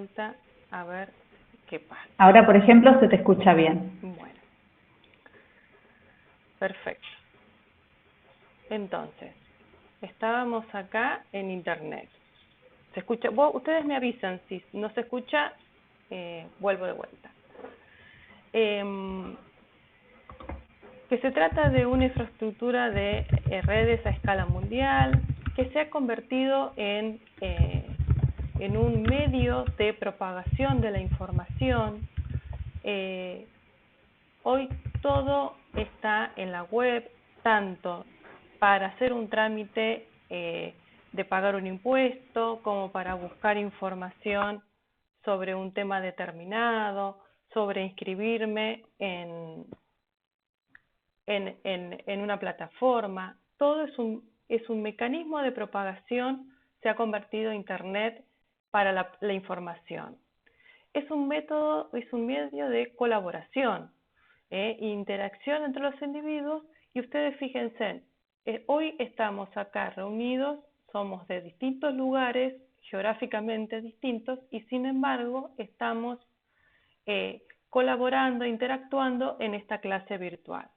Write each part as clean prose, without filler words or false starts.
vuelta a ver qué pasa. Ahora, por ejemplo, se te escucha bien. Bueno, perfecto. Entonces, estábamos acá en internet. ¿Se escucha? Ustedes me avisan si no se escucha, vuelvo de vuelta. Que se trata de una infraestructura de redes a escala mundial que se ha convertido en un medio de propagación de la información. Hoy todo está en la web, tanto para hacer un trámite de pagar un impuesto, como para buscar información sobre un tema determinado, sobre inscribirme en una plataforma. Todo es un mecanismo de propagación, se ha convertido Internet para la información. Es un método, es un medio de colaboración, interacción entre los individuos, y ustedes fíjense, hoy estamos acá reunidos, somos de distintos lugares, geográficamente distintos, y sin embargo estamos colaborando, interactuando en esta clase virtual.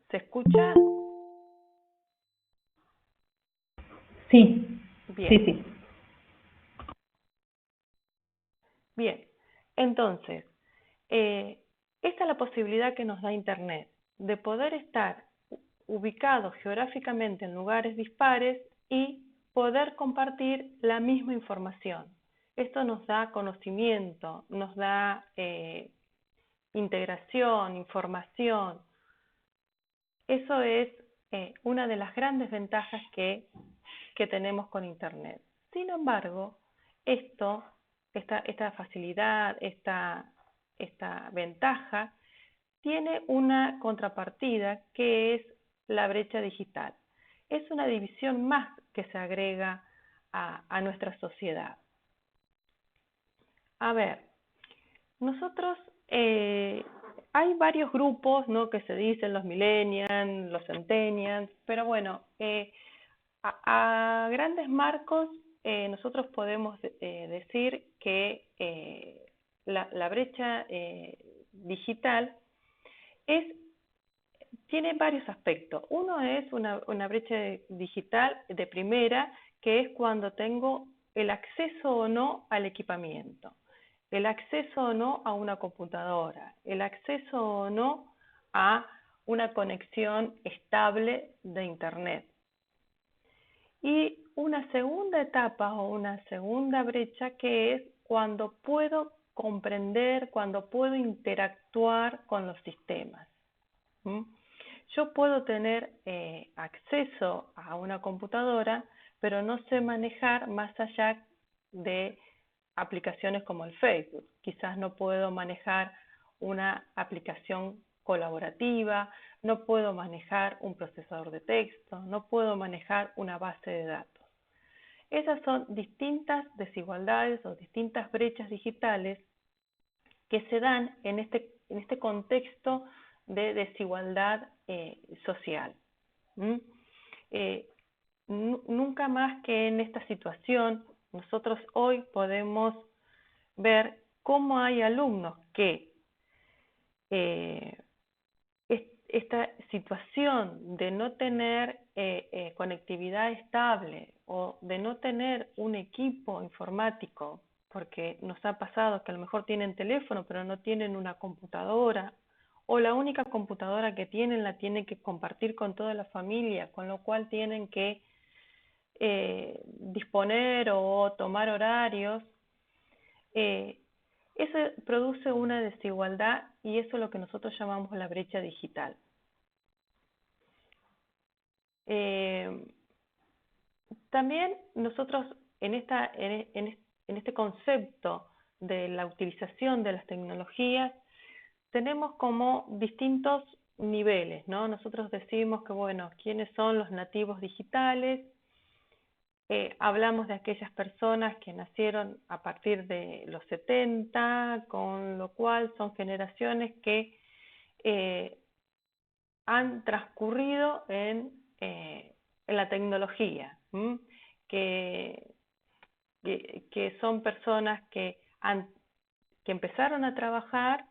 ¿Se escucha? Sí. Bien. Sí. Bien, entonces, esta es la posibilidad que nos da Internet, de poder estar ubicados geográficamente en lugares dispares y poder compartir la misma información. Esto nos da conocimiento, nos da integración, información. Eso es una de las grandes ventajas que tenemos con Internet. Sin embargo, esta facilidad, esta ventaja, tiene una contrapartida que es la brecha digital. Es una división más que se agrega a nuestra sociedad. A ver, nosotros, hay varios grupos, ¿no?, que se dicen los millennials, los centennials, pero bueno, a grandes marcos, nosotros podemos decir que la brecha digital tiene varios aspectos. Uno es una brecha digital de primera, que es cuando tengo el acceso o no al equipamiento, el acceso o no a una computadora, el acceso o no a una conexión estable de Internet. Y una segunda etapa o una segunda brecha, que es cuando puedo comprender, cuando puedo interactuar con los sistemas. Yo puedo tener acceso a una computadora, pero no sé manejar más allá de aplicaciones como el Facebook. Quizás no puedo manejar una aplicación colaborativa, no puedo manejar un procesador de texto, no puedo manejar una base de datos. Esas son distintas desigualdades o distintas brechas digitales que se dan en este contexto de desigualdad social. Nunca más que en esta situación, nosotros hoy podemos ver cómo hay alumnos que esta situación de no tener conectividad estable o de no tener un equipo informático, porque nos ha pasado que a lo mejor tienen teléfono pero no tienen una computadora, o la única computadora que tienen la tienen que compartir con toda la familia, con lo cual tienen que disponer o tomar horarios. Eso produce una desigualdad, y eso es lo que nosotros llamamos la brecha digital. También nosotros en este concepto de la utilización de las tecnologías tenemos como distintos niveles, ¿no? Nosotros decimos que, bueno, ¿quiénes son los nativos digitales? Hablamos de aquellas personas que nacieron a partir de los 70, con lo cual son generaciones que han transcurrido en la tecnología, que son personas que empezaron a trabajar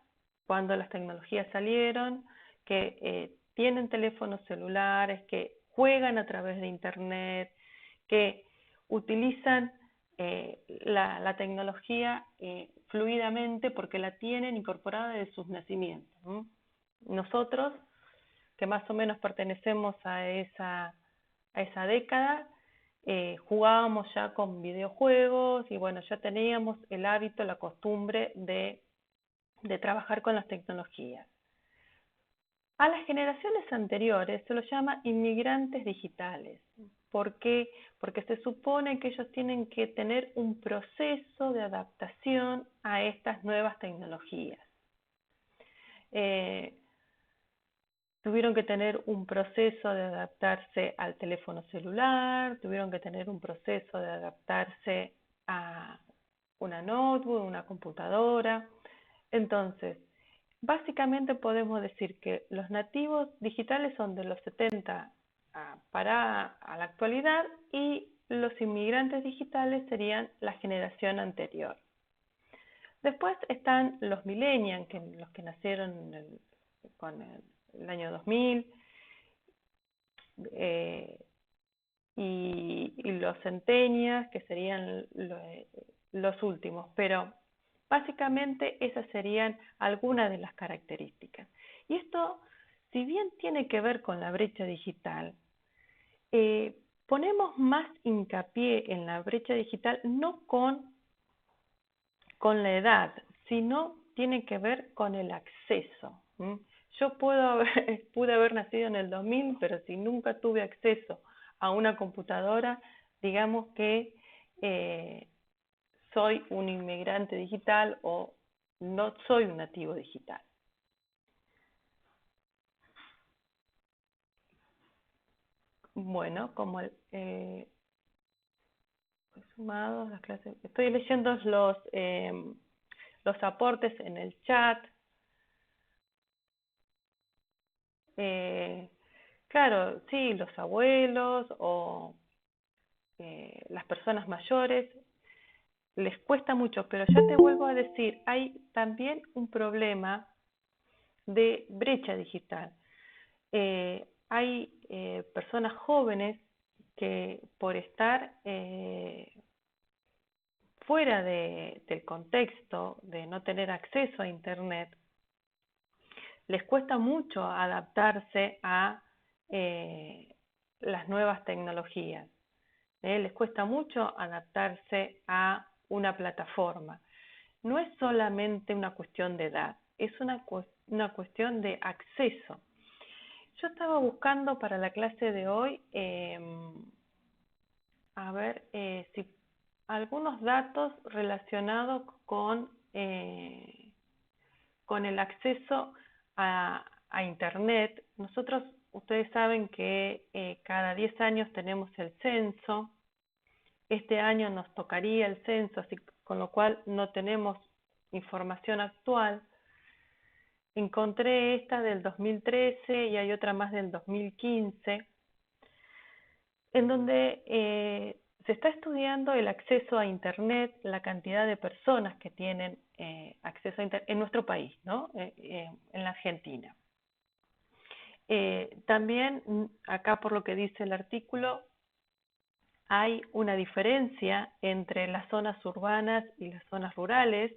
cuando las tecnologías salieron, que tienen teléfonos celulares, que juegan a través de Internet, que utilizan la tecnología fluidamente porque la tienen incorporada desde sus nacimientos. Nosotros, que más o menos pertenecemos a esa década, jugábamos ya con videojuegos y bueno, ya teníamos el hábito, la costumbre de trabajar con las tecnologías. A las generaciones anteriores se los llama inmigrantes digitales. ¿Por qué? Porque se supone que ellos tienen que tener un proceso de adaptación a estas nuevas tecnologías. Tuvieron que tener un proceso de adaptarse al teléfono celular, tuvieron que tener un proceso de adaptarse a una notebook, una computadora. Entonces, básicamente podemos decir que los nativos digitales son de los 70 para la actualidad y los inmigrantes digitales serían la generación anterior. Después están los millennials, los que nacieron con el año 2000, y los centennials, que serían los últimos, pero básicamente esas serían algunas de las características. Y esto, si bien tiene que ver con la brecha digital, ponemos más hincapié en la brecha digital no con la edad, sino tiene que ver con el acceso. Yo pude haber nacido en el 2000, pero si nunca tuve acceso a una computadora, digamos que soy un inmigrante digital o no soy un nativo digital. Bueno, como sumados las clases, estoy leyendo los aportes en el chat. Claro, sí, los abuelos o las personas mayores les cuesta mucho, pero ya te vuelvo a decir, hay también un problema de brecha digital. Hay personas jóvenes que por estar fuera del contexto, de no tener acceso a Internet, les cuesta mucho adaptarse a las nuevas tecnologías. Les cuesta mucho adaptarse a una plataforma. No es solamente una cuestión de edad, es una cuestión de acceso. Yo estaba buscando para la clase de hoy, a ver si algunos datos relacionados con el acceso a Internet. Nosotros, ustedes saben que cada 10 años tenemos el censo. Este año nos tocaría el censo, así con lo cual no tenemos información actual. Encontré esta del 2013 y hay otra más del 2015, en donde se está estudiando el acceso a Internet, la cantidad de personas que tienen acceso a Internet en nuestro país, ¿no? En la Argentina. También, acá por lo que dice el artículo, hay una diferencia entre las zonas urbanas y las zonas rurales.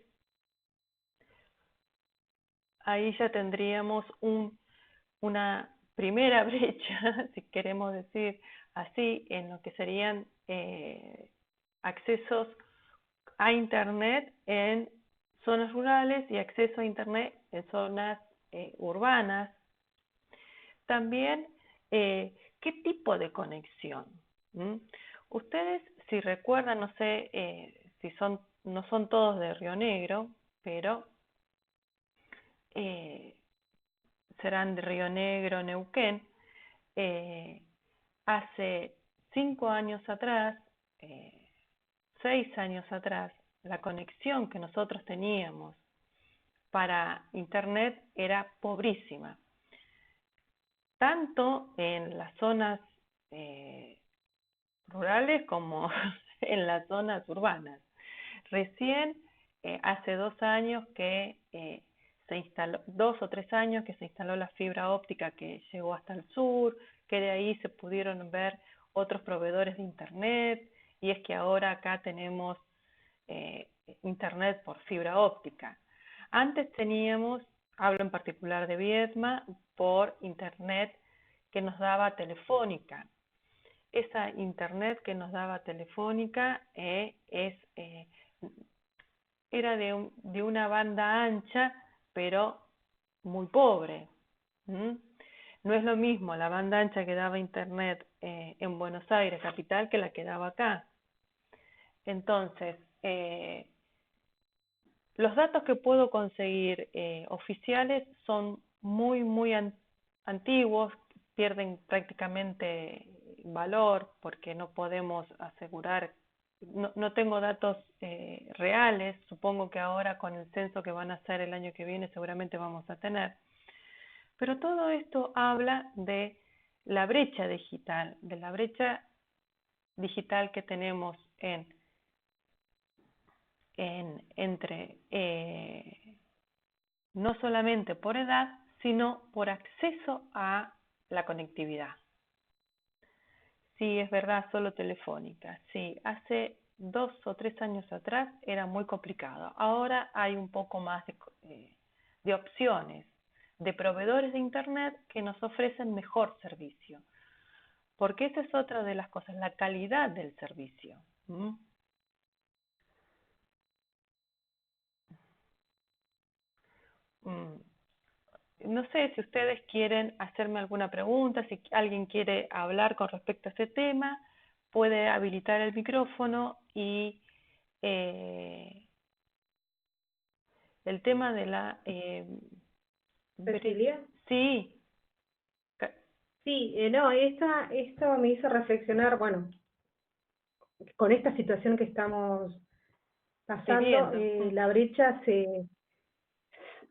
Ahí ya tendríamos una primera brecha, si queremos decir así, en lo que serían accesos a Internet en zonas rurales y acceso a Internet en zonas urbanas. También, ¿qué tipo de conexión? Ustedes, si recuerdan, no sé si no son todos de Río Negro, pero serán de Río Negro, Neuquén. Hace 5 años atrás, 6 años atrás, la conexión que nosotros teníamos para Internet era pobrísima. Tanto en las zonas rurales como en las zonas urbanas. Recién hace 2 años que se instaló, 2 o 3 años que se instaló la fibra óptica que llegó hasta el sur, que de ahí se pudieron ver otros proveedores de internet, y es que ahora acá tenemos internet por fibra óptica. Antes teníamos, hablo en particular de Viedma, por internet que nos daba Telefónica. Esa internet que nos daba Telefónica era de una banda ancha, pero muy pobre. No es lo mismo la banda ancha que daba internet en Buenos Aires, capital, que la que daba acá. Entonces, los datos que puedo conseguir oficiales son muy antiguos, pierden prácticamente valor porque no podemos asegurar, no tengo datos reales. Supongo que ahora con el censo que van a hacer el año que viene seguramente vamos a tener. Pero todo esto habla de la brecha digital, que tenemos entre no solamente por edad, sino por acceso a la conectividad. Sí, es verdad, solo Telefónica. Sí, hace 2 o 3 años atrás era muy complicado. Ahora hay un poco más de opciones, de proveedores de internet que nos ofrecen mejor servicio. Porque esa es otra de las cosas, la calidad del servicio. No sé si ustedes quieren hacerme alguna pregunta, si alguien quiere hablar con respecto a ese tema, puede habilitar el micrófono y el tema de la... ¿Cecilia? Sí. Sí, no, esto me hizo reflexionar, bueno, con esta situación que estamos pasando, la brecha se...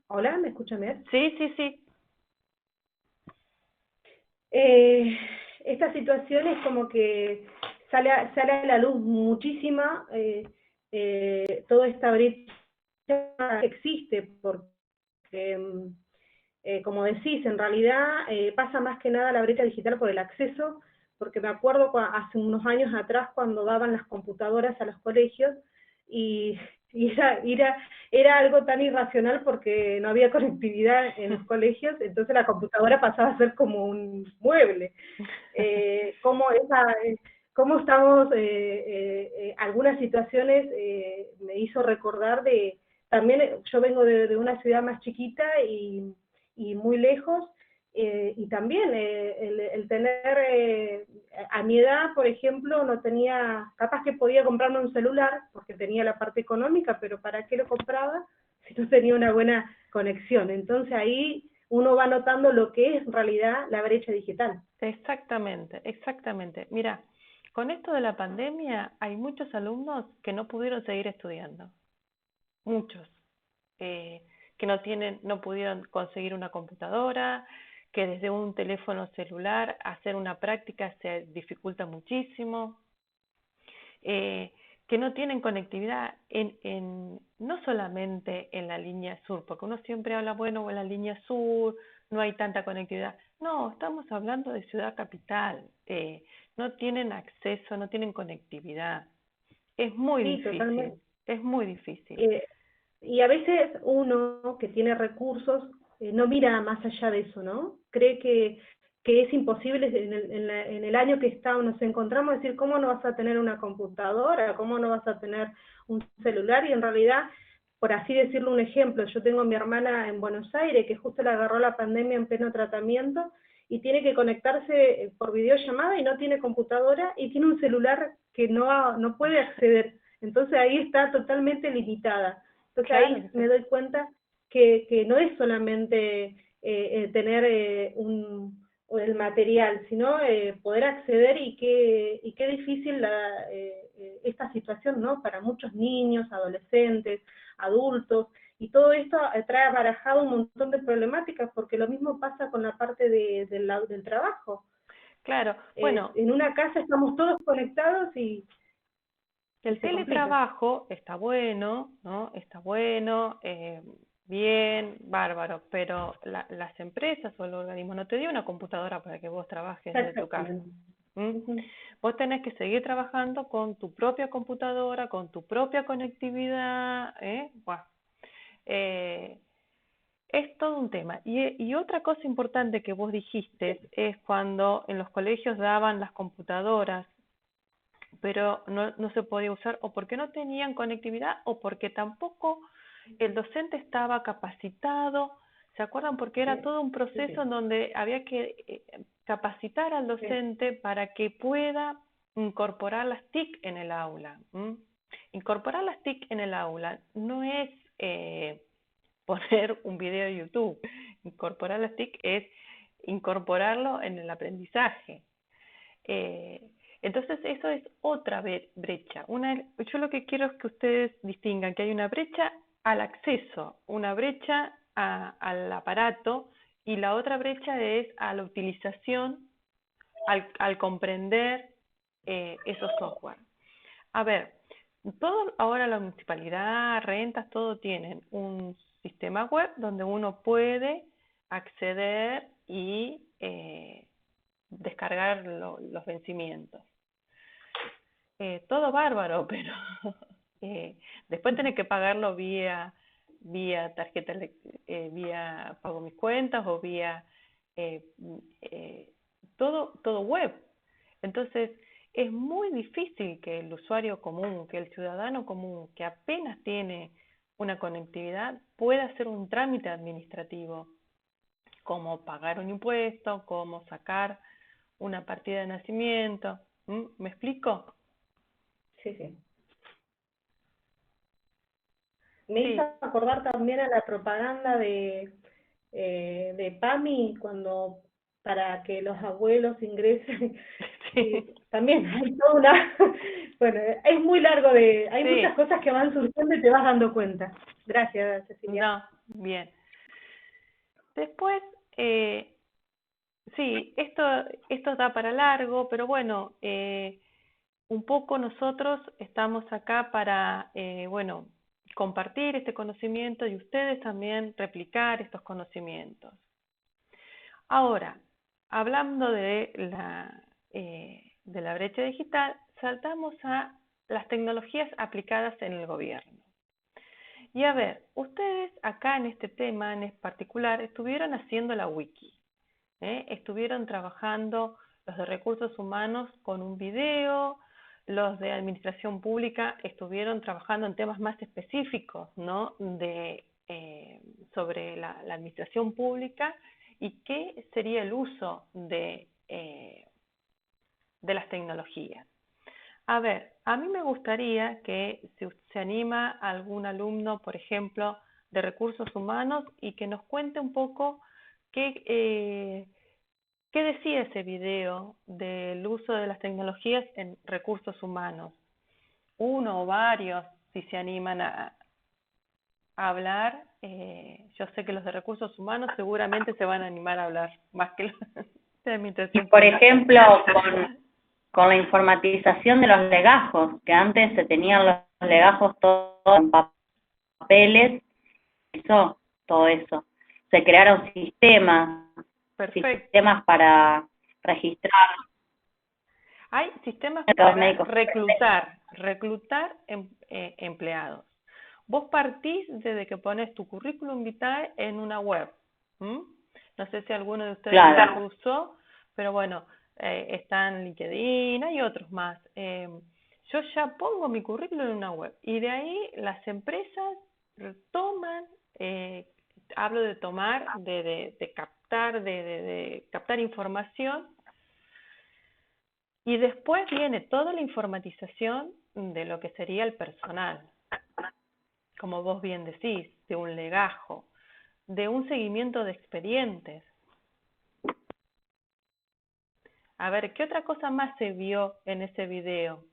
¿Hola? ¿Me escuchan bien? Sí. Esta situación es como que sale a la luz muchísima, toda esta brecha existe, porque, como decís, en realidad pasa más que nada la brecha digital por el acceso, porque me acuerdo hace unos años atrás cuando daban las computadoras a los colegios, y era algo tan irracional porque no había conectividad en los colegios, entonces la computadora pasaba a ser como un mueble. Cómo estamos, algunas situaciones me hizo recordar también yo vengo de una ciudad más chiquita y muy lejos, y también el tener, a mi edad, por ejemplo, no tenía, capaz que podía comprarme un celular, porque tenía la parte económica, pero ¿para qué lo compraba si no tenía una buena conexión? Entonces ahí uno va notando lo que es en realidad la brecha digital. Exactamente. Mira, con esto de la pandemia hay muchos alumnos que no pudieron seguir estudiando. Muchos. Que no pudieron conseguir una computadora, que desde un teléfono celular hacer una práctica se dificulta muchísimo, que no tienen conectividad no solamente en la línea sur, porque uno siempre habla, bueno, en la línea sur no hay tanta conectividad. No, estamos hablando de ciudad capital, no tienen acceso, no tienen conectividad. Es muy difícil, totalmente. Es muy difícil. Y a veces uno que tiene recursos no mira más allá de eso, ¿no? Cree que es imposible en el año que nos encontramos, decir, ¿cómo no vas a tener una computadora? ¿Cómo no vas a tener un celular? Y en realidad, por así decirlo un ejemplo, yo tengo a mi hermana en Buenos Aires, que justo le agarró la pandemia en pleno tratamiento, y tiene que conectarse por videollamada y no tiene computadora, y tiene un celular que no puede acceder. Entonces ahí está totalmente limitada. Entonces claro, ahí me doy cuenta que no es solamente tener el material, sino poder acceder, y qué difícil esta situación, ¿no? Para muchos niños, adolescentes, adultos, y todo esto trae aparejado un montón de problemáticas, porque lo mismo pasa con la parte del trabajo. Claro, bueno, En una casa estamos todos conectados y el se complica. teletrabajo está bueno, ¿no? Está bueno, bien, bárbaro, pero las empresas o el organismo no te dio una computadora para que vos trabajes desde tu casa. Exactamente. ¿Mm? Ujú. Vos tenés que seguir trabajando con tu propia computadora, con tu propia conectividad, ¿eh? Buah. Eh, es todo un tema. Y otra cosa importante que vos dijiste es cuando en los colegios daban las computadoras, pero no se podía usar o porque no tenían conectividad o porque tampoco el docente estaba capacitado. ¿Se acuerdan? Porque era todo un proceso en donde había que capacitar al docente para que pueda incorporar las TIC en el aula. ¿M? Incorporar las TIC en el aula no es poner un video de YouTube. Incorporar las TIC es incorporarlo en el aprendizaje. Entonces eso es otra brecha. Yo lo que quiero es que ustedes distingan que hay una brecha al acceso, una brecha al aparato y la otra brecha es a la utilización, al comprender esos software. A ver, todo ahora la municipalidad, rentas, todo tienen un sistema web donde uno puede acceder y descargar los vencimientos. Todo bárbaro, pero después tenés que pagarlo vía tarjeta, vía pago mis cuentas o vía todo web. Entonces, es muy difícil que el usuario común, que el ciudadano común, que apenas tiene una conectividad, pueda hacer un trámite administrativo, como pagar un impuesto, como sacar una partida de nacimiento. ¿Me explico? Sí, sí. Me hizo Sí, acordar también a la propaganda de PAMI, cuando para que los abuelos ingresen. sí, También hay toda una... Bueno, es muy largo hay muchas sí, cosas que van surgiendo y te vas dando cuenta. Gracias, Cecilia. no, bien. Después, eh, sí, esto da para largo, pero bueno, un poco nosotros estamos acá para, bueno, compartir este conocimiento y ustedes también replicar estos conocimientos. Ahora, hablando de la brecha digital, saltamos a las tecnologías aplicadas en el gobierno. Y a ver, ustedes acá en este tema en particular estuvieron haciendo la wiki, estuvieron trabajando los de recursos humanos con un video, los de administración pública estuvieron trabajando en temas más específicos, ¿no? Sobre la administración pública y qué sería el uso de las tecnologías. A ver, a mí me gustaría que si se anima algún alumno, por ejemplo, de recursos humanos y que nos cuente un poco qué decía ese video del uso de las tecnologías en recursos humanos. Uno o varios, si se animan a hablar. Yo sé que los de recursos humanos seguramente se van a animar a hablar más que los de Y administración por pública. ejemplo, con la informatización de los legajos, que antes se tenían los legajos todos en papeles, hizo todo eso. Se crearon Perfecto. sistemas para registrar Hay sistemas los para médicos. reclutar empleados. Vos partís desde que pones tu currículum vitae en una web. ¿M? No sé si alguno de ustedes Claro. lo usó, pero bueno, está en LinkedIn, hay otros más. Yo ya pongo mi currículum en una web y de ahí las empresas toman, hablo de tomar, de captar, de captar información. Y después viene toda la informatización de lo que sería el personal, como vos bien decís, de un legajo, de un seguimiento de expedientes. A ver, ¿qué otra cosa más se vio en ese video?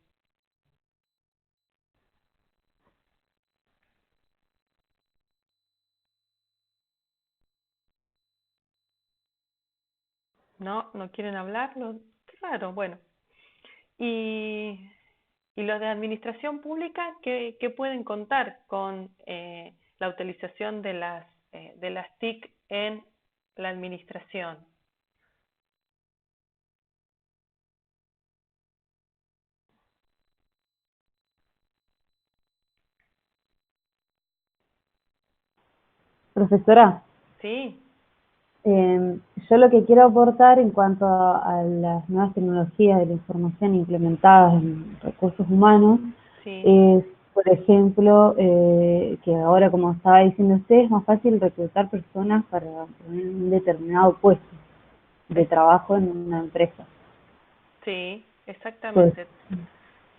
¿No? ¿No quieren hablar los raro, bueno. Y los de administración pública que pueden contar con la utilización de las TIC en la administración. Profesora, Sí, yo lo que quiero aportar en cuanto a las nuevas tecnologías de la información implementadas en recursos humanos sí, es, por ejemplo, que ahora, como estaba diciendo usted, es más fácil reclutar personas para un determinado puesto de trabajo en una empresa. sí, Pues, exactamente.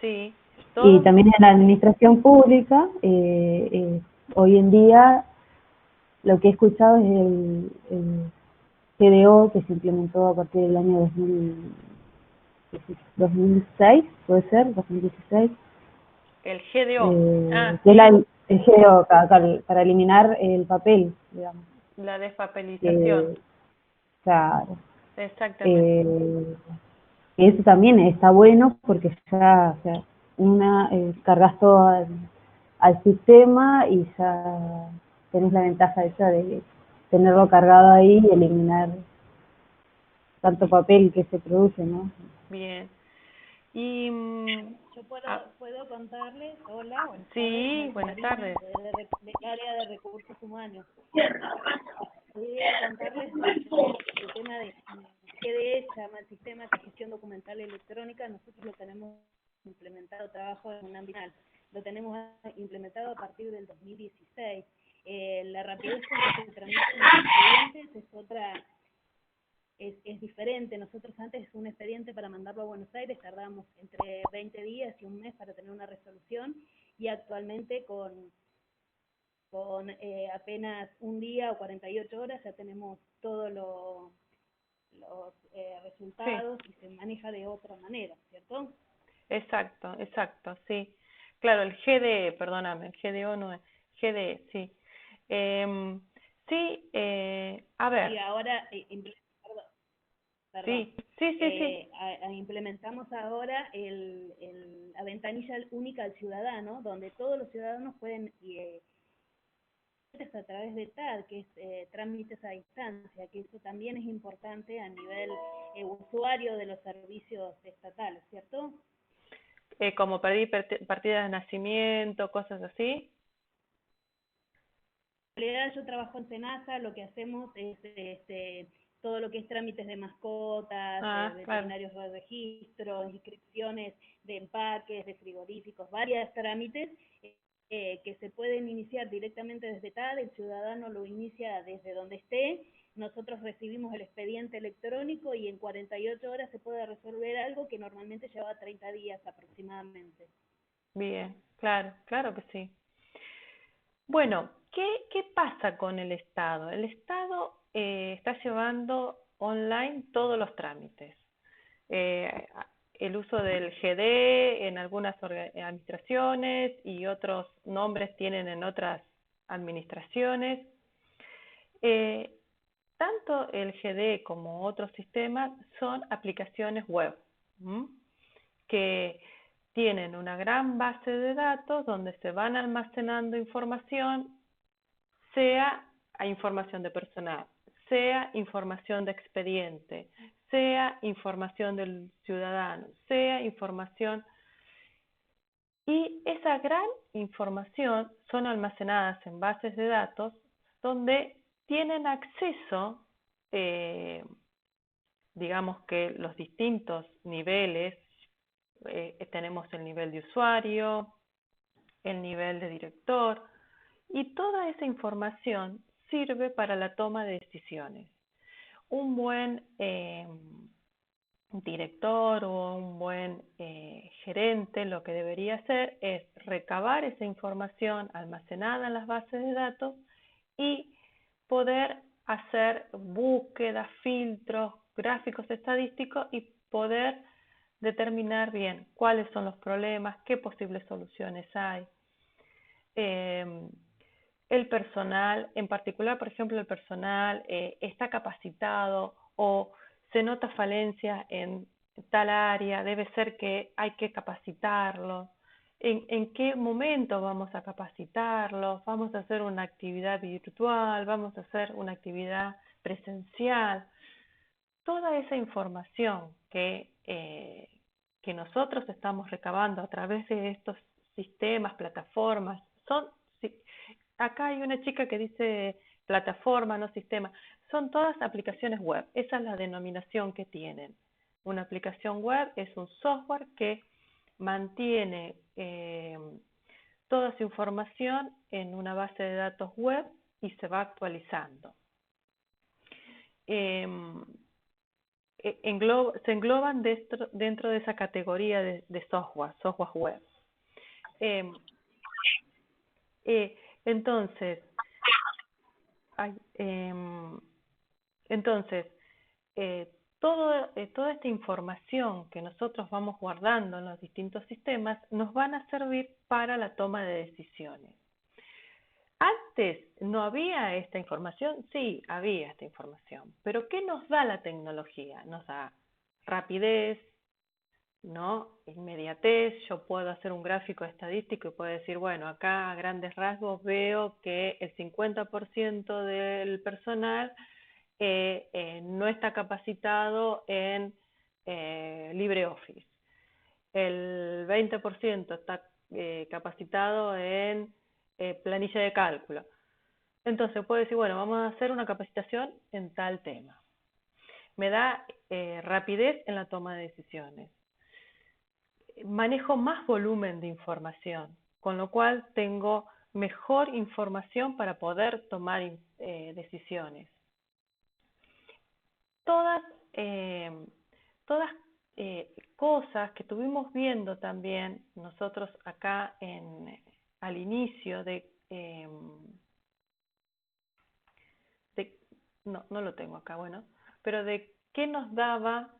Sí, y todo, también en la administración pública, hoy en día lo que he escuchado es el GDO que se implementó a partir del año 2006, puede ser, 2016, el GDO. Ah, que es sí, el GDO para eliminar el papel, digamos. la despapelización. Que, claro, Exactamente. eh, eso también está bueno porque ya, o sea, cargas todo al sistema y ya tenés la ventaja esa de tenerlo cargado ahí y eliminar tanto papel que se produce, ¿no? Bien. Y Yo ah, puedo contarles, hola, buenas tardes, sí, María buenas Marina, tardes. del área de recursos humanos. Podría contarles el tema de GDE, se llama el Sistema de Gestión Documental Electrónica. Nosotros lo tenemos implementado, trabajo en un ámbito, lo tenemos implementado a partir del 2016. La rapidez con que se tramitan los expedientes es otra. Es diferente. Nosotros antes un expediente para mandarlo a Buenos Aires tardábamos entre 20 días y un mes para tener una resolución, y actualmente con apenas un día o 48 horas ya tenemos todos los Sí, resultados y se maneja de otra manera, ¿cierto? exacto, exacto, sí. Claro, el GDE, perdóname, el GDO no es, GDE, sí. Em, sí, a Y ver, ahora, perdón, sí, sí, sí, sí. implementamos ahora la ventanilla única al ciudadano, donde todos los ciudadanos pueden a través de TAD, que es trámites a distancia, que eso también es importante a nivel usuario de los servicios estatales, ¿cierto? Como pedir partida de nacimiento, cosas así. En realidad yo trabajo en SENASA, lo que hacemos es todo lo que es trámites de mascotas, Ah, claro, veterinarios de registro, inscripciones de empaques, de frigoríficos, varios trámites que se pueden iniciar directamente desde TAD, el ciudadano lo inicia desde donde esté, nosotros recibimos el expediente electrónico y en 48 horas se puede resolver algo que normalmente lleva 30 días aproximadamente. bien, claro, claro que sí. Bueno, ¿qué pasa con el Estado? El Estado está llevando online todos los trámites. Eh, el uso del GD en algunas administraciones y otros nombres tienen en otras administraciones. Eh, Tanto el GD como otros sistemas son aplicaciones web, ¿m? Que tienen una gran base de datos donde se van almacenando información, sea información de personal, sea información de expediente, sea información del ciudadano, sea información. Y esa gran información son almacenadas en bases de datos donde tienen acceso, eh, digamos que los distintos niveles, tenemos el nivel de usuario, el nivel de director, y toda esa información sirve para la toma de decisiones. Un buen director o un buen gerente lo que debería hacer es recabar esa información almacenada en las bases de datos y poder hacer búsquedas, filtros, gráficos estadísticos y poder determinar bien cuáles son los problemas, qué posibles soluciones hay. El personal, en particular, por ejemplo, el personal está capacitado o se nota falencia en tal área, debe ser que hay que capacitarlos. ¿En qué momento vamos a capacitarlos? ¿Vamos a hacer una actividad virtual? ¿Vamos a hacer una actividad presencial? Toda esa información que nosotros estamos recabando a través de estos sistemas, plataformas, acá hay una chica que dice plataforma, no sistema, son todas aplicaciones web, esa es la denominación que tienen. Una aplicación web es un software que mantiene toda su información en una base de datos web y se va actualizando. Se engloban dentro de esa categoría de software web. Entonces, toda esta información que nosotros vamos guardando en los distintos sistemas nos van a servir para la toma de decisiones. Antes no había esta información, sí, había esta información, pero ¿qué nos da la tecnología? Nos da rapidez, ¿no? Inmediatez. Yo puedo hacer un gráfico estadístico y puedo decir, bueno, acá a grandes rasgos veo que el 50% del personal no está capacitado en LibreOffice. El 20% está capacitado en planilla de cálculo. Entonces puedo decir, bueno, vamos a hacer una capacitación en tal tema. Me da rapidez en la toma de decisiones. Manejo más volumen de información, con lo cual tengo mejor información para poder tomar decisiones. Todas cosas que estuvimos viendo también nosotros acá al inicio no lo tengo acá, bueno, pero de qué nos daba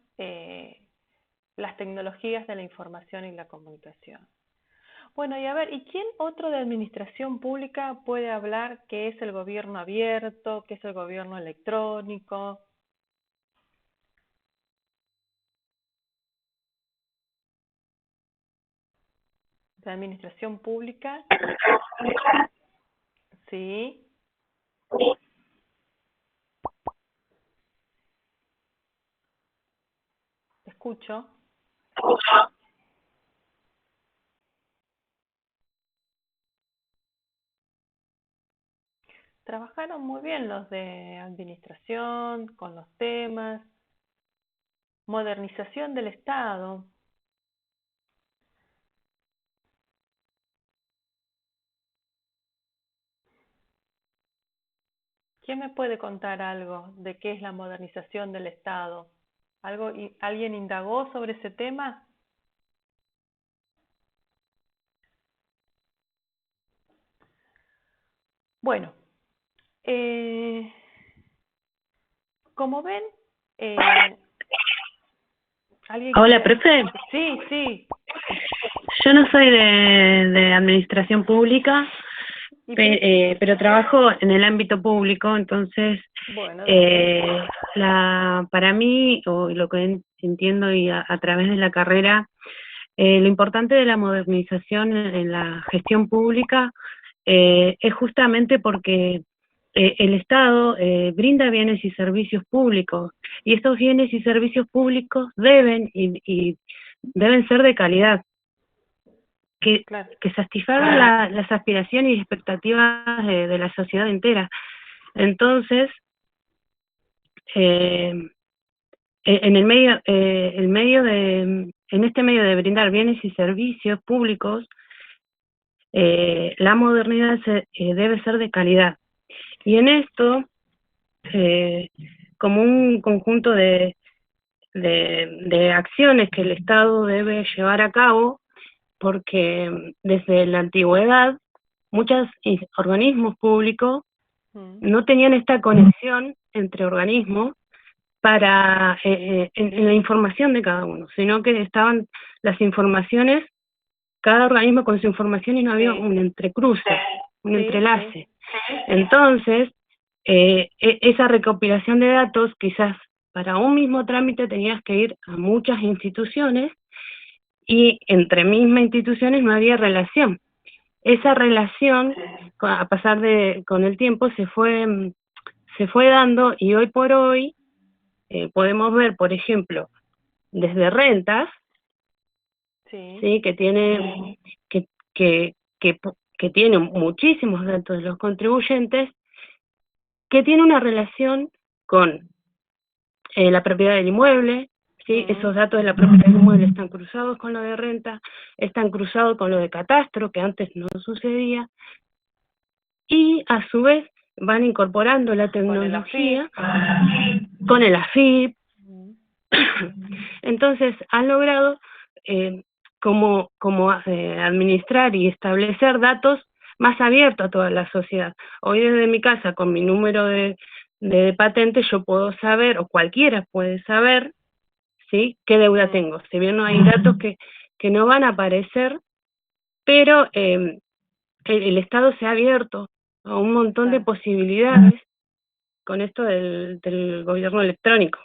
las tecnologías de la información y la comunicación. Bueno, y a ver, ¿y quién otro de administración pública puede hablar qué es el gobierno abierto, qué es el gobierno electrónico? De administración pública. Sí. Te escucho. Trabajaron muy bien los de administración, con los temas, modernización del Estado. ¿Quién me puede contar algo de qué es la modernización del Estado? ¿Alguien indagó sobre ese tema? Bueno, como ven, ¿alguien? Hola, profe. Sí, sí. Yo no soy de administración pública, pero trabajo en el ámbito público, entonces, bueno, para mí, o lo que entiendo y a través de la carrera, lo importante de la modernización en la gestión pública es justamente porque el Estado brinda bienes y servicios públicos, y estos bienes y servicios públicos deben ser de calidad, que satisfagan las aspiraciones y expectativas de la sociedad entera. Entonces, en este medio de brindar bienes y servicios públicos, la modernidad debe ser de calidad. Y en esto, como un conjunto de acciones que el Estado debe llevar a cabo, porque desde la antigüedad muchos organismos públicos no tenían esta conexión entre organismos para en la información de cada uno, sino que estaban las informaciones, cada organismo con su información, y no había un entrecruce, un entrelace. Entonces, esa recopilación de datos quizás para un mismo trámite tenías que ir a muchas instituciones y entre mismas instituciones no había relación. Esa relación, a pasar con el tiempo, se fue dando, y hoy por hoy podemos ver, por ejemplo, desde rentas, ¿sí? Que tiene que tiene muchísimos datos de los contribuyentes, que tiene una relación con la propiedad del inmueble, ¿sí? Esos datos de la propiedad del inmueble están cruzados con lo de renta, están cruzados con lo de catastro, que antes no sucedía, y a su vez van incorporando la tecnología con el AFIP. Entonces han logrado como administrar y establecer datos más abiertos a toda la sociedad. Hoy desde mi casa, con mi número de patente, yo puedo saber, o cualquiera puede saber, ¿sí?, qué deuda tengo. Si bien no hay datos que no van a aparecer, pero el Estado se ha abierto a un montón de posibilidades con esto del gobierno electrónico.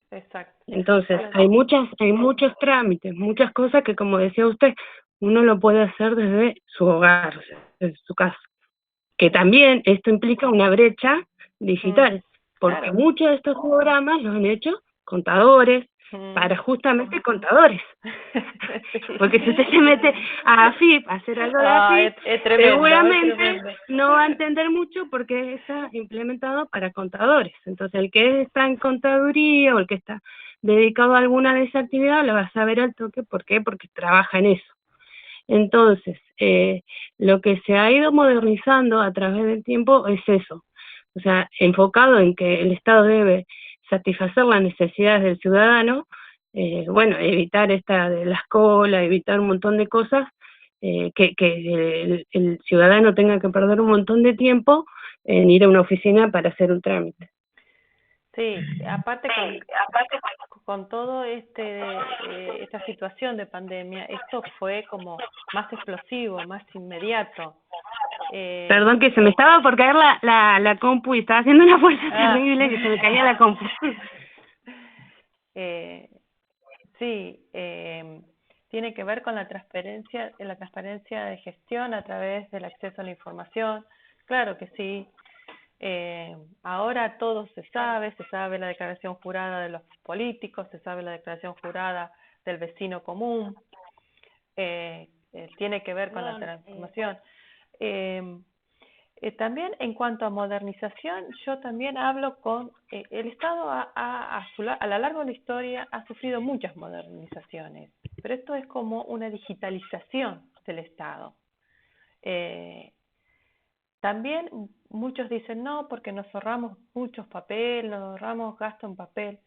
Exacto. Entonces, hay muchos trámites, muchas cosas que, como decía usted, uno lo puede hacer desde su hogar, o sea, desde su casa. Que también esto implica una brecha digital, porque muchos de estos programas los han hecho contadores, para justamente contadores. Porque si usted se mete a AFIP, a hacer algo de AFIP, seguramente no va a entender mucho porque está implementado para contadores. Entonces, el que está en contaduría o el que está dedicado a alguna de esas actividades lo va a saber al toque. ¿Por qué? Porque trabaja en eso. Entonces, lo que se ha ido modernizando a través del tiempo es eso. O sea, enfocado en que el Estado debe satisfacer las necesidades del ciudadano, bueno, evitar esta de las colas, evitar un montón de cosas, que el ciudadano tenga que perder un montón de tiempo en ir a una oficina para hacer un trámite. Sí, aparte con todo esta situación de pandemia, esto fue como más explosivo, más inmediato. Perdón, que se me estaba por caer la compu y estaba haciendo una fuerza terrible que se me caía la compu. Sí, tiene que ver con la transparencia de gestión a través del acceso a la información. Claro que sí. Ahora todo se sabe la declaración jurada de los políticos, se sabe la declaración jurada del vecino común, tiene que ver con la transformación. También en cuanto a modernización, yo también hablo con el Estado a lo largo de la historia ha sufrido muchas modernizaciones, pero esto es como una digitalización del Estado. También muchos dicen no, porque nos ahorramos muchos papel, nos ahorramos gasto en papel.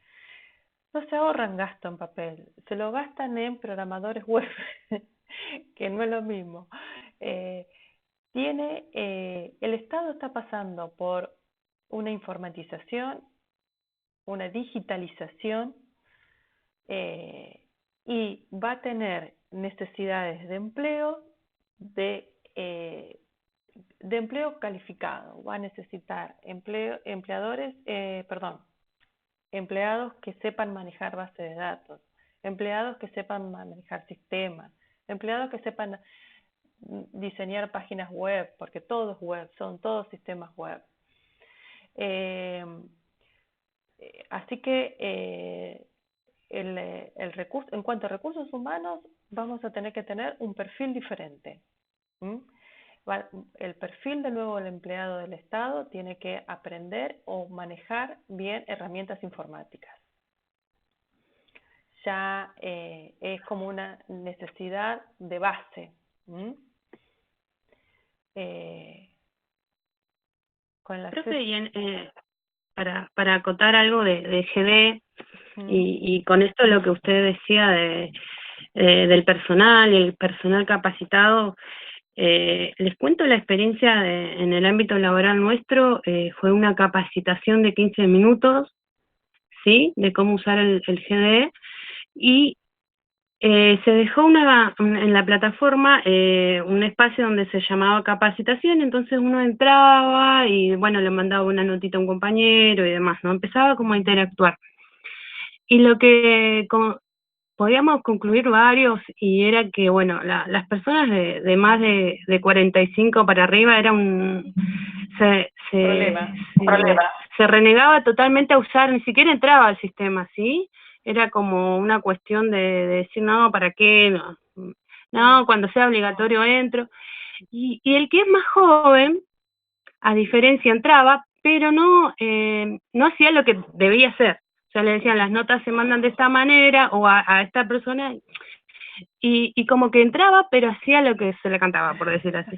No se ahorran gasto en papel, se lo gastan en programadores web, que no es lo mismo. El Estado está pasando por una informatización, una digitalización, y va a tener necesidades de empleo, de empleo calificado. Va a necesitar empleados que sepan manejar bases de datos, empleados que sepan manejar sistemas, empleados que sepan diseñar páginas web, porque todo es web, son todos sistemas web. Así que el recurso, en cuanto a recursos humanos, vamos a tener que tener un perfil diferente. El perfil de nuevo del empleado del Estado tiene que aprender o manejar bien herramientas informáticas. Ya es como una necesidad de base. Profe, para acotar algo de GD, y con esto lo que usted decía del personal y el personal capacitado, les cuento la experiencia en el ámbito laboral nuestro. Fue una capacitación de 15 minutos, ¿sí?, de cómo usar el GD, y se dejó en la plataforma un espacio donde se llamaba capacitación. Entonces uno entraba y, bueno, le mandaba una notita a un compañero y demás, ¿no? Empezaba como a interactuar. y lo que podíamos concluir varios, y era que, bueno, las personas de más de 45 para arriba era se renegaba totalmente a usar, ni siquiera entraba al sistema, ¿sí? Era como una cuestión de decir, no, ¿para qué? No, cuando sea obligatorio entro. Y el que es más joven, a diferencia, entraba, pero no hacía lo que debía hacer. O sea, le decían, las notas se mandan de esta manera, o a esta persona, y como que entraba, pero hacía lo que se le cantaba, por decir así.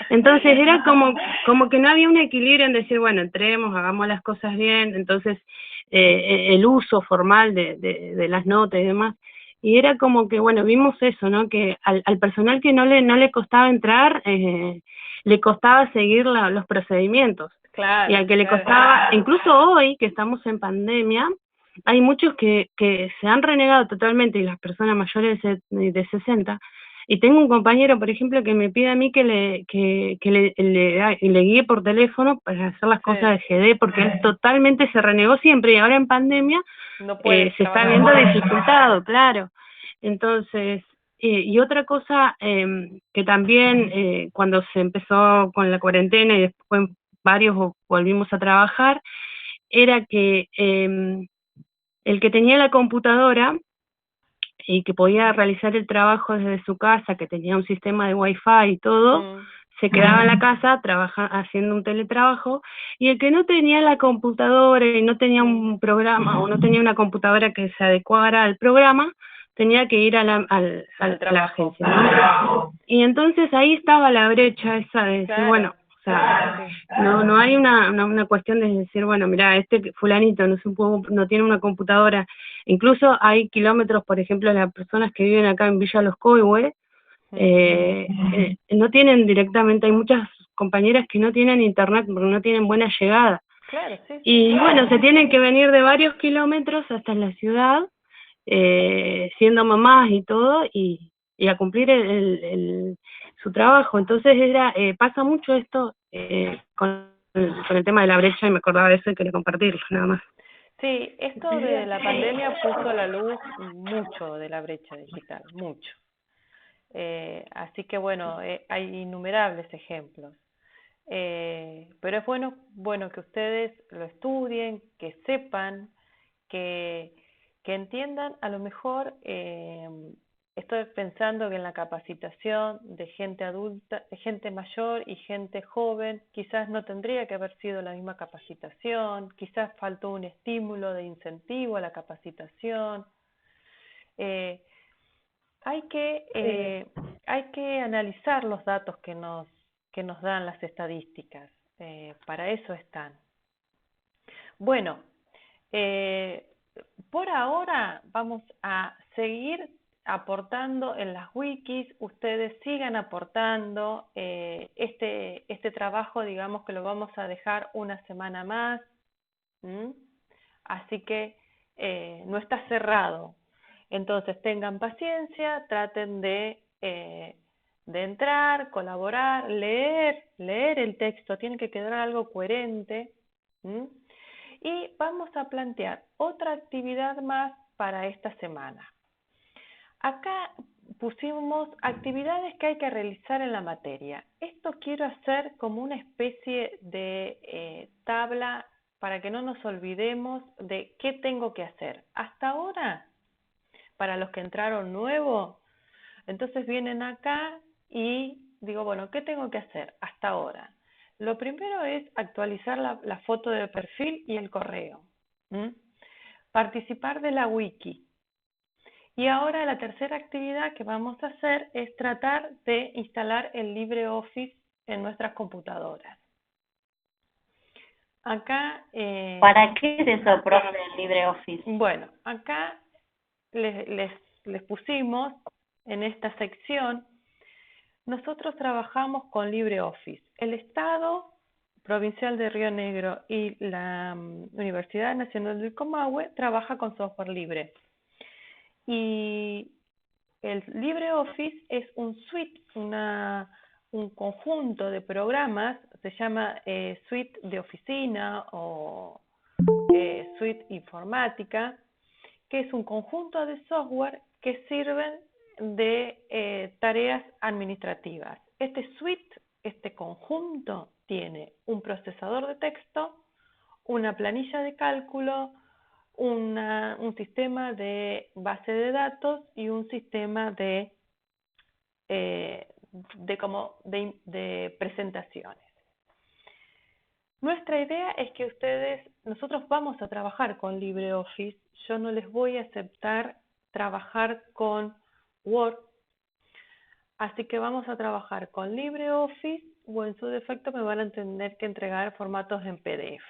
Entonces era como que no había un equilibrio en decir, bueno, entremos, hagamos las cosas bien, entonces el uso formal de las notas y demás. Y era como que, bueno, vimos eso, ¿no? Que al personal que no le costaba entrar, le costaba seguir los procedimientos. Claro, y al que le costaba, incluso hoy que estamos en pandemia, hay muchos que se han renegado totalmente, y las personas mayores de 60, y tengo un compañero, por ejemplo, que me pide a mí que le guíe por teléfono para hacer las cosas de GD, porque él totalmente se renegó siempre, y ahora en pandemia no puede se está viendo dificultado, claro. Entonces, y otra cosa que también cuando se empezó con la cuarentena y después varios volvimos a trabajar, era que el que tenía la computadora y que podía realizar el trabajo desde su casa, que tenía un sistema de Wi-Fi y todo, se quedaba en la casa haciendo un teletrabajo, y el que no tenía la computadora y no tenía un programa, o no tenía una computadora que se adecuara al programa, tenía que ir a la agencia, ¿no? Y entonces ahí estaba la brecha esa de decir, bueno, o sea, no hay una cuestión de decir, bueno, mira, este fulanito no tiene una computadora. Incluso hay kilómetros, por ejemplo, las personas que viven acá en Villa Los Coihues, no tienen directamente, hay muchas compañeras que no tienen internet porque no tienen buena llegada. Claro, sí. Y bueno, se tienen que venir de varios kilómetros hasta la ciudad, siendo mamás y todo, y a cumplir su trabajo. Entonces pasa mucho esto con el tema de la brecha, y me acordaba de eso y quería compartirlo, nada más. Sí, esto de la pandemia puso a la luz mucho de la brecha digital, mucho. Así que bueno, hay innumerables ejemplos. Pero es bueno que ustedes lo estudien, que sepan, que entiendan. A lo mejor estoy pensando que en la capacitación de gente adulta, de gente mayor y gente joven, quizás no tendría que haber sido la misma capacitación, quizás faltó un estímulo de incentivo a la capacitación. Hay que analizar los datos que nos dan las estadísticas. Para eso están. Bueno, por ahora vamos a seguir aportando en las wikis. Ustedes sigan aportando. Este trabajo, digamos que lo vamos a dejar una semana más. Así que no está cerrado. Entonces tengan paciencia, traten de entrar, colaborar, leer el texto, tiene que quedar algo coherente. Y vamos a plantear otra actividad más para esta semana. Acá pusimos actividades que hay que realizar en la materia. Esto quiero hacer como una especie de tabla para que no nos olvidemos de qué tengo que hacer. Hasta ahora, para los que entraron nuevos, entonces vienen acá y digo, bueno, ¿qué tengo que hacer hasta ahora? Lo primero es actualizar la foto de perfil y el correo. Participar de la wiki. Y ahora la tercera actividad que vamos a hacer es tratar de instalar el LibreOffice en nuestras computadoras. Acá... ¿Para qué es eso, profe, el LibreOffice? Bueno, acá les pusimos en esta sección, nosotros trabajamos con LibreOffice. El Estado Provincial de Río Negro y la Universidad Nacional del Comahue trabaja con software libre. Y el LibreOffice es un suite, un conjunto de programas, se llama suite de oficina o suite informática, que es un conjunto de software que sirven de tareas administrativas. Este suite, este conjunto, tiene un procesador de texto, una planilla de cálculo, un sistema de base de datos y un sistema de presentaciones. Nuestra idea es que nosotros vamos a trabajar con LibreOffice. Yo no les voy a aceptar trabajar con Word, así que vamos a trabajar con LibreOffice o en su defecto me van a tener que entregar formatos en PDF.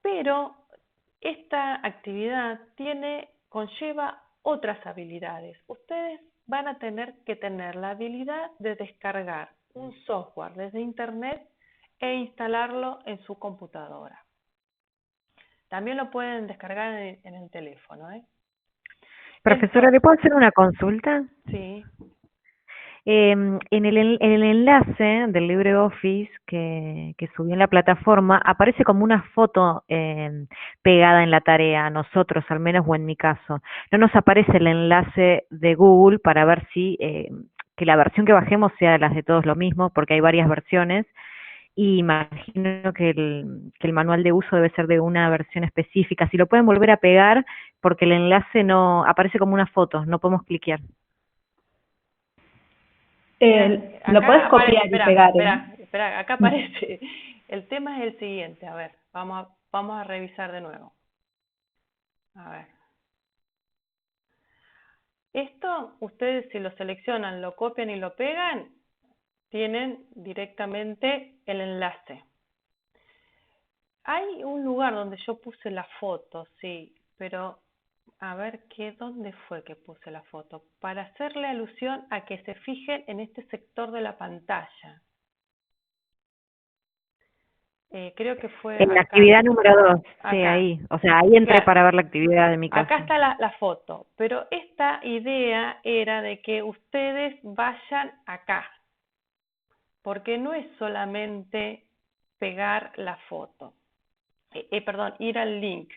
Pero esta actividad conlleva otras habilidades. Ustedes van a tener que tener la habilidad de descargar un software desde Internet e instalarlo en su computadora. También lo pueden descargar en el teléfono. Profesora, ¿le puedo hacer una consulta? Sí. En el enlace del LibreOffice que subí en la plataforma aparece como una foto pegada en la tarea, a nosotros al menos, o en mi caso. No nos aparece el enlace de Google para ver si que la versión que bajemos sea las de todos lo mismo, porque hay varias versiones, y imagino que el manual de uso debe ser de una versión específica. Si lo pueden volver a pegar, porque el enlace no aparece como una foto, no podemos cliquear. Lo puedes copiar y pegar. Espera, acá aparece. El tema es el siguiente. A ver, vamos a revisar de nuevo. A ver. Esto, ustedes si lo seleccionan, lo copian y lo pegan, tienen directamente el enlace. Hay un lugar donde yo puse la foto, sí, pero a ver dónde fue que puse la foto, para hacerle alusión a que se fijen en este sector de la pantalla. Creo que fue en la acá. actividad número 2, sí, Acá. ahí. O sea, ahí entré Claro. para ver la actividad de mi caso. Acá está la foto, pero esta idea era de que ustedes vayan acá, porque no es solamente pegar la foto, ir al link.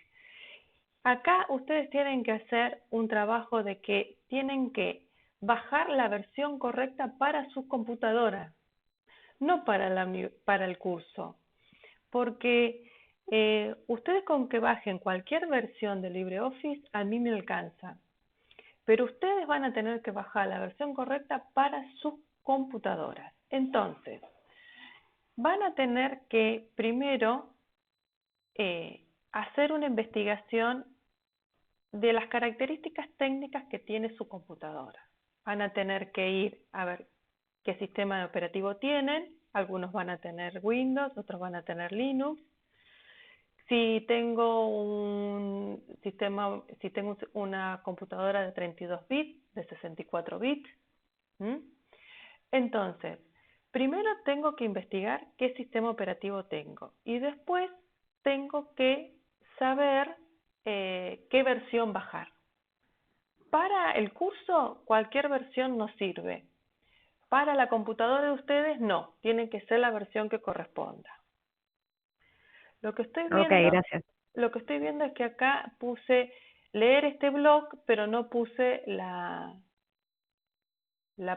Acá ustedes tienen que hacer un trabajo de que tienen que bajar la versión correcta para su computadora, no para el curso, porque ustedes con que bajen cualquier versión de LibreOffice a mí me alcanza, pero ustedes van a tener que bajar la versión correcta para sus computadoras. Entonces, van a tener que primero hacer una investigación de las características técnicas que tiene su computadora. Van a tener que ir a ver qué sistema operativo tienen. Algunos van a tener Windows, otros van a tener Linux. Si tengo una computadora de 32 bits, de 64 bits. Entonces, primero tengo que investigar qué sistema operativo tengo y después tengo que saber qué versión bajar. Para el curso, cualquier versión nos sirve. Para la computadora de ustedes, no. Tiene que ser la versión que corresponda. Lo que estoy viendo, gracias. Lo que estoy viendo es que acá puse leer este blog, pero no puse la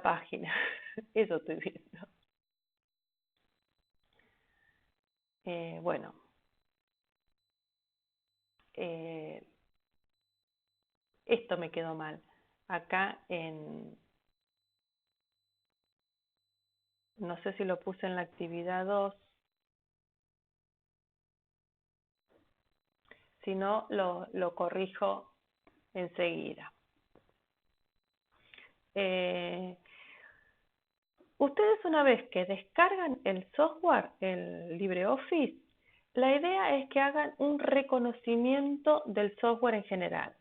página. Eso estoy viendo. Bueno. Esto me quedó mal. Acá no sé si lo puse en la actividad 2. Si no, lo corrijo enseguida. Ustedes una vez que descargan el software, el LibreOffice, la idea es que hagan un reconocimiento del software en general.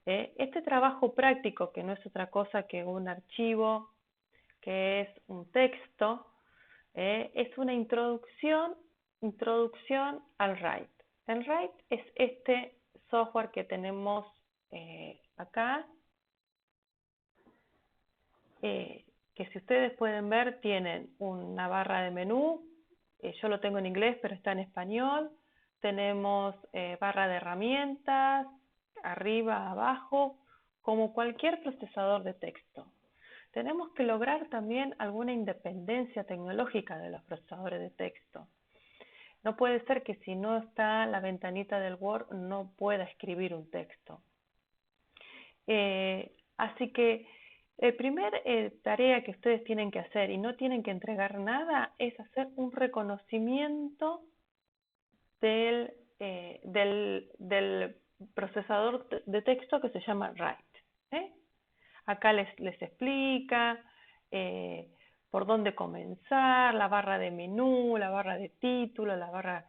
Este trabajo práctico, que no es otra cosa que un archivo, que es un texto, es una introducción al Write. El Write es este software que tenemos acá, que si ustedes pueden ver tienen una barra de menú, yo lo tengo en inglés pero está en español, tenemos barra de herramientas, arriba, abajo, como cualquier procesador de texto. Tenemos que lograr también alguna independencia tecnológica de los procesadores de texto. No puede ser que si no está la ventanita del Word no pueda escribir un texto. Así que el primer tarea que ustedes tienen que hacer y no tienen que entregar nada es hacer un reconocimiento del procesador de texto que se llama Write. Acá les explica por dónde comenzar, la barra de menú, la barra de título, la barra...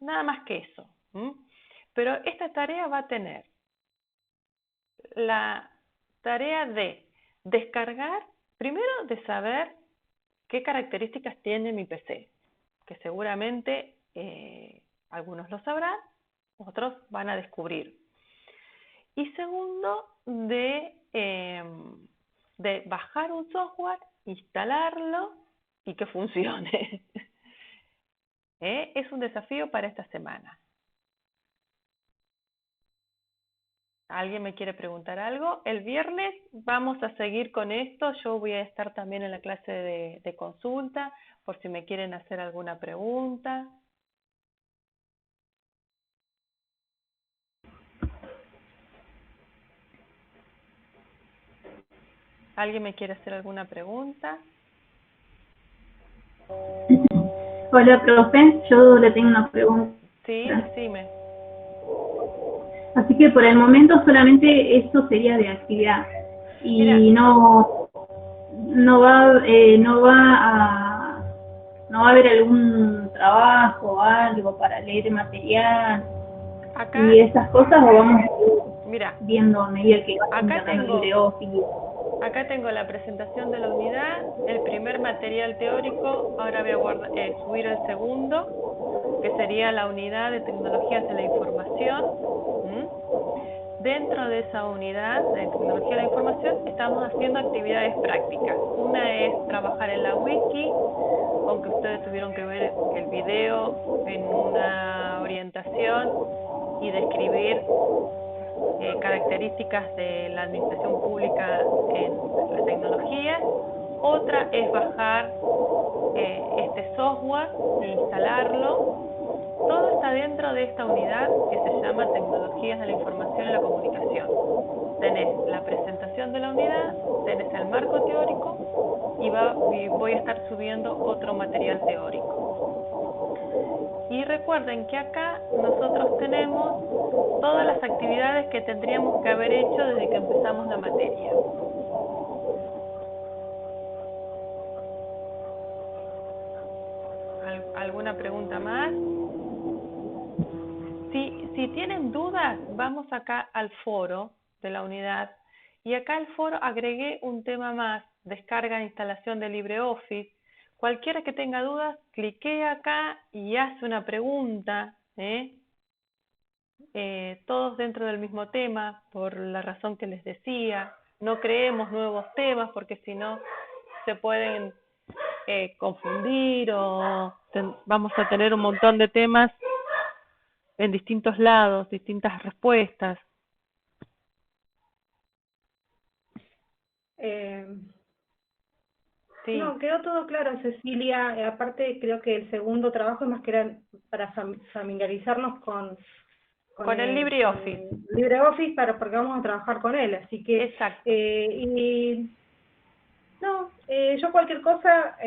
Nada más que eso. Pero esta tarea va a tener la tarea de descargar, primero de saber qué características tiene mi PC, que seguramente algunos lo sabrán, otros van a descubrir. Y segundo, de bajar un software, instalarlo y que funcione. Es un desafío para esta semana. ¿Alguien me quiere preguntar algo? El viernes vamos a seguir con esto. Yo voy a estar también en la clase de consulta, por si me quieren hacer alguna pregunta. ¿Alguien me quiere hacer alguna pregunta? Hola, profe. Yo le tengo una pregunta. Sí, decime. Así que por el momento solamente esto sería de actividad y Mira, no va a haber algún trabajo o algo para leer material acá, y esas cosas, o vamos mira, viendo a medida que va acá tengo LibreOffice. Acá tengo la presentación de la unidad, el primer material teórico. Ahora voy a subir el segundo, que sería la unidad de tecnologías de la información. Dentro de esa unidad de tecnología de la información estamos haciendo actividades prácticas. Una es trabajar en la wiki, aunque ustedes tuvieron que ver el video en una orientación y describir características de la administración pública en las tecnologías. Otra es bajar este software e instalarlo. Todo está dentro de esta unidad que se llama Tecnologías de la Información y la Comunicación. Tenés la presentación de la unidad, tenés el marco teórico y voy a estar subiendo otro material teórico. Y recuerden que acá nosotros tenemos todas las actividades que tendríamos que haber hecho desde que empezamos la materia. ¿Alguna pregunta más? Si tienen dudas, vamos acá al foro de la unidad. Y acá al foro agregué un tema más, descarga e instalación de LibreOffice. Cualquiera que tenga dudas, clique acá y hace una pregunta. Todos dentro del mismo tema, por la razón que les decía. No creemos nuevos temas porque si no se pueden confundir o vamos a tener un montón de temas en distintos lados, distintas respuestas. Sí. No, quedó todo claro, Cecilia. Aparte, creo que el segundo trabajo es más que era para familiarizarnos con el LibreOffice. LibreOffice, porque vamos a trabajar con él, así que... Exacto. Yo cualquier cosa,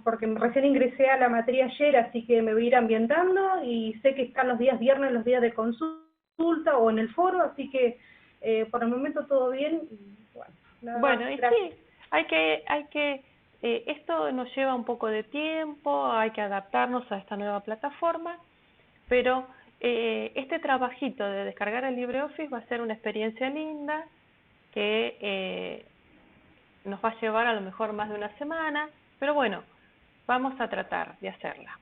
porque recién ingresé a la materia ayer, así que me voy a ir ambientando y sé que están los días viernes, los días de consulta o en el foro, así que por el momento todo bien. Bueno, y sí, hay que esto nos lleva un poco de tiempo, hay que adaptarnos a esta nueva plataforma, pero este trabajito de descargar el LibreOffice va a ser una experiencia linda que nos va a llevar a lo mejor más de una semana, pero bueno, vamos a tratar de hacerla.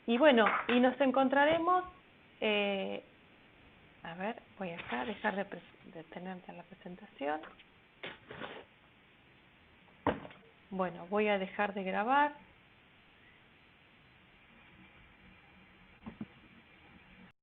Y bueno, y nos encontraremos, a ver, voy acá, dejar de tener la presentación. Bueno, voy a dejar de grabar.